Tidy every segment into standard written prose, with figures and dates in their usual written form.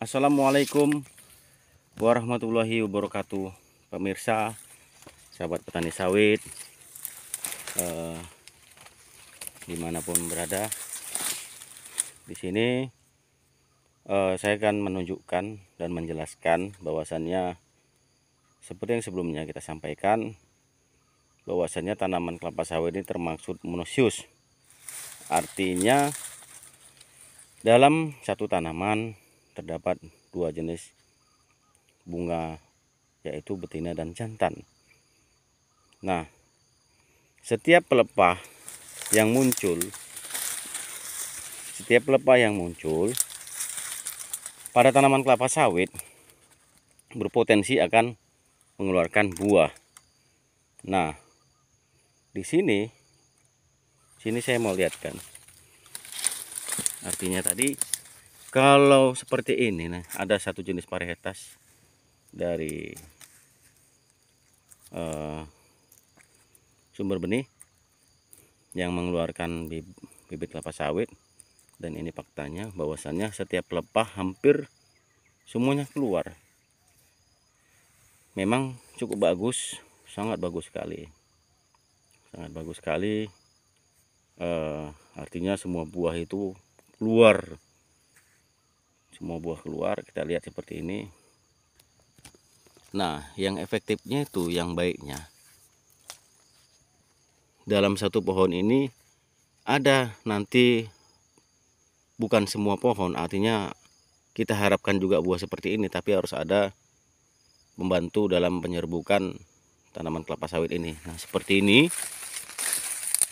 Assalamualaikum warahmatullahi wabarakatuh, pemirsa, sahabat petani sawit, dimanapun berada. Di sini saya akan menunjukkan dan menjelaskan bahwasannya seperti yang sebelumnya kita sampaikan, bahwasannya tanaman kelapa sawit ini termasuk monosius. Artinya dalam satu tanaman terdapat dua jenis bunga, yaitu betina dan jantan. Nah, setiap pelepah yang muncul pada tanaman kelapa sawit berpotensi akan mengeluarkan buah. Nah, di sini saya mau lihatkan. Artinya tadi kalau seperti ini, nah, ada satu jenis varietas dari sumber benih yang mengeluarkan bibit kelapa sawit, dan ini faktanya bahwasannya setiap pelepah hampir semuanya keluar. Memang cukup bagus, sangat bagus sekali, artinya semua buah itu keluar, kita lihat seperti ini. Nah, yang efektifnya itu, yang baiknya, dalam satu pohon ini ada nanti, bukan semua pohon, artinya kita harapkan juga buah seperti ini, tapi harus ada membantu dalam penyerbukan tanaman kelapa sawit ini. Nah, seperti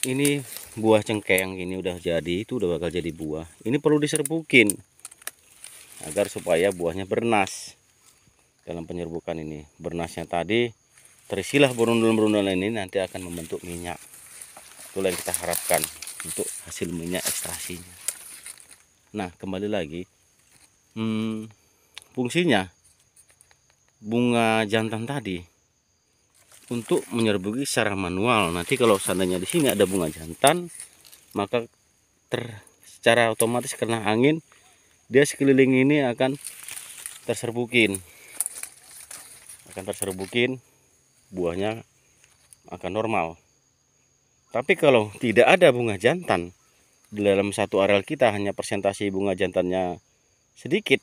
ini buah cengkeh ini udah jadi, itu udah bakal jadi buah. Ini perlu diserbukin agar supaya buahnya bernas. Dalam penyerbukan ini, bernasnya tadi terisilah berundul-berundul ini nanti akan membentuk minyak. Itulah yang kita harapkan untuk hasil minyak ekstrasinya. Nah, kembali lagi, fungsinya bunga jantan tadi untuk menyerbuki secara manual. Nanti kalau seandainya di sini ada bunga jantan, maka secara otomatis karena angin, dia sekeliling ini akan terserbukin, buahnya akan normal. Tapi kalau tidak ada bunga jantan, di dalam satu areal kita hanya persentase bunga jantannya sedikit,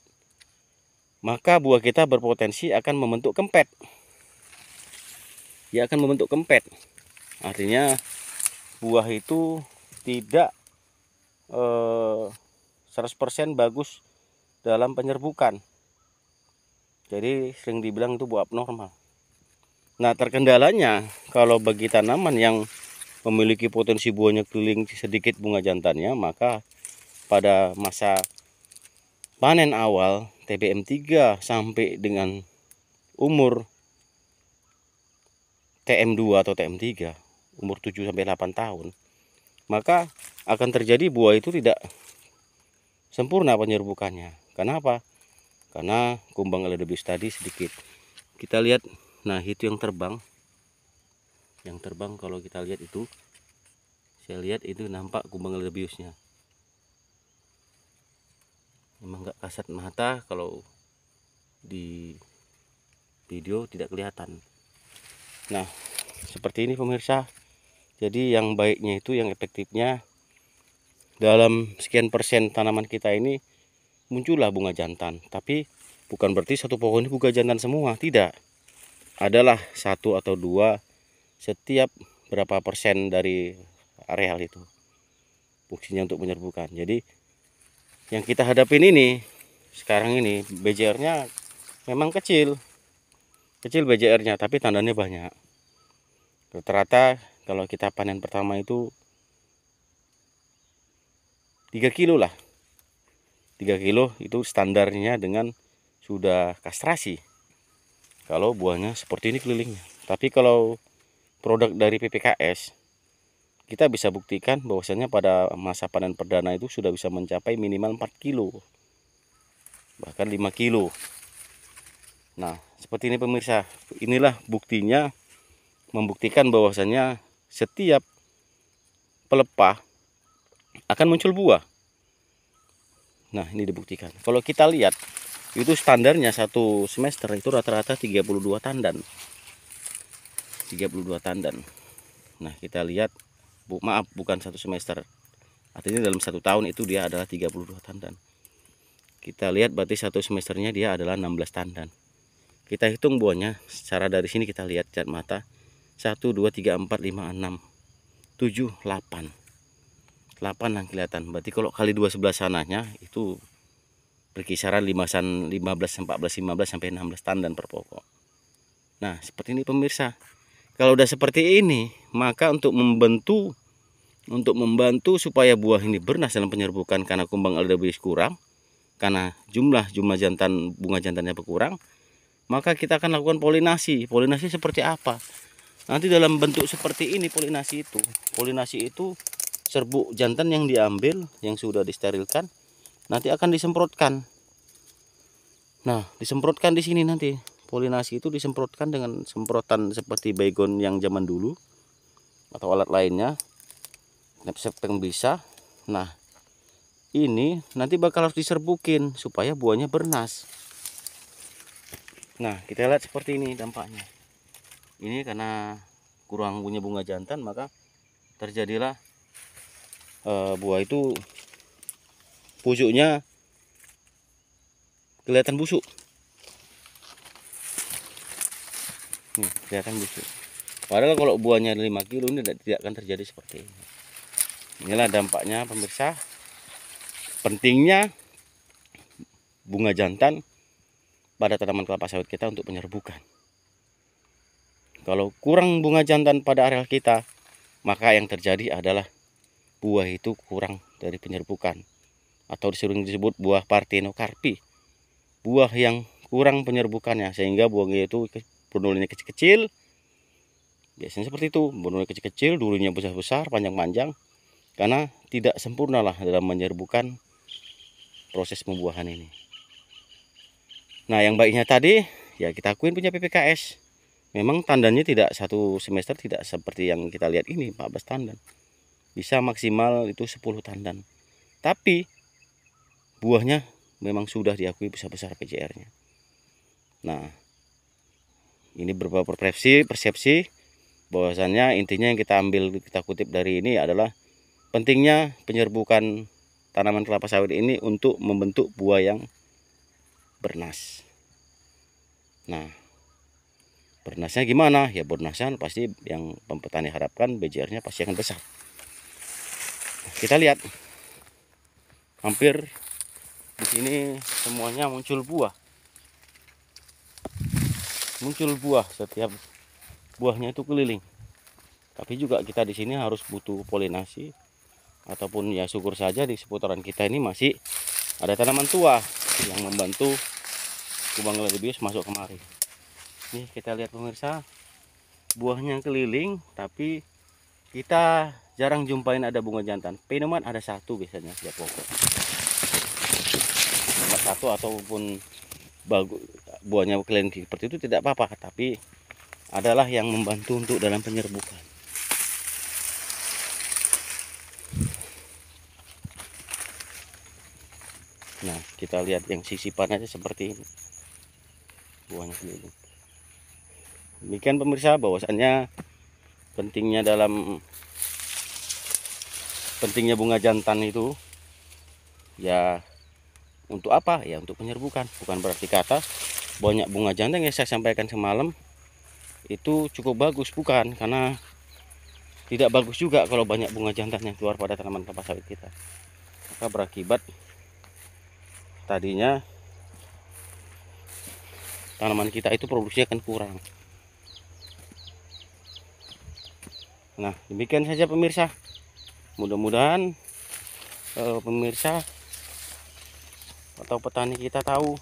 maka buah kita berpotensi akan membentuk kempet. Artinya buah itu tidak 100% bagus dalam penyerbukan. Jadi sering dibilang itu buah abnormal. Nah, terkendalanya kalau bagi tanaman yang memiliki potensi buahnya keliling sedikit bunga jantannya, maka pada masa panen awal TBM 3 sampai dengan umur TM2 atau TM3, umur 7 sampai 8 tahun, maka akan terjadi buah itu tidak sempurna penyerbukannya. Kenapa? Karena kumbang eleodobius tadi sedikit. Kita lihat, nah itu yang terbang. Kalau kita lihat itu, saya lihat itu nampak kumbang eleodobiusnya. Memang nggak kasat mata, kalau di video tidak kelihatan. Nah, seperti ini pemirsa. Jadi yang baiknya itu, yang efektifnya, dalam sekian persen tanaman kita ini muncullah bunga jantan. Tapi bukan berarti satu pohon ini bunga jantan semua, tidak. Adalah satu atau dua setiap berapa persen dari areal itu, fungsinya untuk menyerbukan. Jadi yang kita hadapin ini sekarang ini, BJR-nya memang kecil BJR-nya, tapi tandanya banyak. Rata-rata kalau kita panen pertama itu 3 kilo lah. 3 kilo itu standarnya dengan sudah kastrasi, kalau buahnya seperti ini kelilingnya. Tapi kalau produk dari PPKS, kita bisa buktikan bahwasanya pada masa panen perdana itu sudah bisa mencapai minimal 4 kilo, bahkan 5 kilo. Nah, seperti ini pemirsa. Inilah buktinya, membuktikan bahwasanya setiap pelepah akan muncul buah. Nah, ini dibuktikan. Kalau kita lihat itu standarnya satu semester itu rata-rata 32 tandan. 32 tandan. Nah, kita lihat, maaf, bukan satu semester. Artinya dalam 1 tahun itu dia adalah 32 tandan. Kita lihat berarti satu semesternya dia adalah 16 tandan. Kita hitung buahnya secara dari sini, kita lihat cat mata. 1, 2, 3, 4, 5, 6, 7, 8. 8 yang kelihatan. Berarti kalau kali 2 sebelah sananya itu berkisaran 15, 14, 15 sampai 16 tandan per pokok. Nah, seperti ini pemirsa. Kalau udah seperti ini, maka untuk membantu supaya buah ini bernas dalam penyerbukan karena kumbang elderberries kurang, karena jumlah jantan, bunga jantannya berkurang, maka kita akan lakukan polinasi. Polinasi seperti apa? Nanti dalam bentuk seperti ini polinasi itu. Polinasi itu serbuk jantan yang diambil, yang sudah disterilkan, nanti akan disemprotkan. Nah, disemprotkan di sini nanti. Polinasi itu disemprotkan dengan semprotan seperti baygon yang zaman dulu atau alat lainnya. Yang bisa. Nah, ini nanti bakal harus diserbukin supaya buahnya bernas. Nah, kita lihat seperti ini dampaknya. Ini karena kurang punya bunga jantan, maka terjadilah buah itu pucuknya kelihatan busuk. Nih, kelihatan busuk. Padahal kalau buahnya 5 kilo ini tidak akan terjadi seperti ini. Inilah dampaknya pemirsa, pentingnya bunga jantan pada tanaman kelapa sawit kita untuk penyerbukan. Kalau kurang bunga jantan pada areal kita, maka yang terjadi adalah buah itu kurang dari penyerbukan, atau sering disebut buah parthenocarpi, buah yang kurang penyerbukannya, sehingga buahnya itu bondolnya kecil-kecil. Biasanya seperti itu, bondolnya kecil-kecil, durinya besar-besar, panjang-panjang, karena tidak sempurna lah dalam menyerbukan proses pembuahan ini. Nah, yang baiknya tadi ya kita akuin punya PPKS. Memang tandannya tidak satu semester, tidak seperti yang kita lihat ini 14 tandan. Bisa maksimal itu 10 tandan. Tapi buahnya memang sudah diakui besar-besar PCR-nya. Nah, ini beberapa persepsi bahwasannya intinya yang kita kutip dari ini adalah pentingnya penyerbukan tanaman kelapa sawit ini untuk membentuk buah yang bernas. Nah, bernasnya gimana? Ya bernasnya pasti yang petani harapkan BJR-nya pasti akan besar. Kita lihat hampir di sini semuanya muncul buah. Setiap buahnya itu keliling. Tapi juga kita di sini harus butuh polinasi, ataupun ya syukur saja di seputaran kita ini masih ada tanaman tua yang membantu kumbang elderberries masuk kemari. Nih kita lihat pemirsa, buahnya keliling, tapi kita jarang jumpain ada bunga jantan. Pinoman ada satu biasanya setiap pokok. Satu ataupun bagus buahnya keliling seperti itu tidak apa-apa, tapi adalah yang membantu untuk dalam penyerbukan. Nah, kita lihat yang sisipan aja seperti ini, buahnya keliling. Demikian pemirsa, bahwasannya pentingnya bunga jantan itu ya untuk apa? Ya untuk penyerbukan. Bukan berarti kata banyak bunga jantan yang saya sampaikan semalam itu cukup bagus, bukan, karena tidak bagus juga kalau banyak bunga jantan yang keluar pada tanaman kelapa sawit kita. Maka berakibat tadinya tanaman kita itu produksinya akan kurang. Nah, demikian saja pemirsa. Mudah-mudahan pemirsa atau petani kita tahu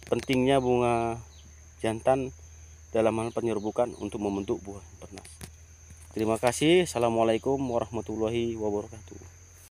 pentingnya bunga jantan dalam hal penyerbukan untuk membentuk buah bernas. Terima kasih. Assalamualaikum warahmatullahi wabarakatuh.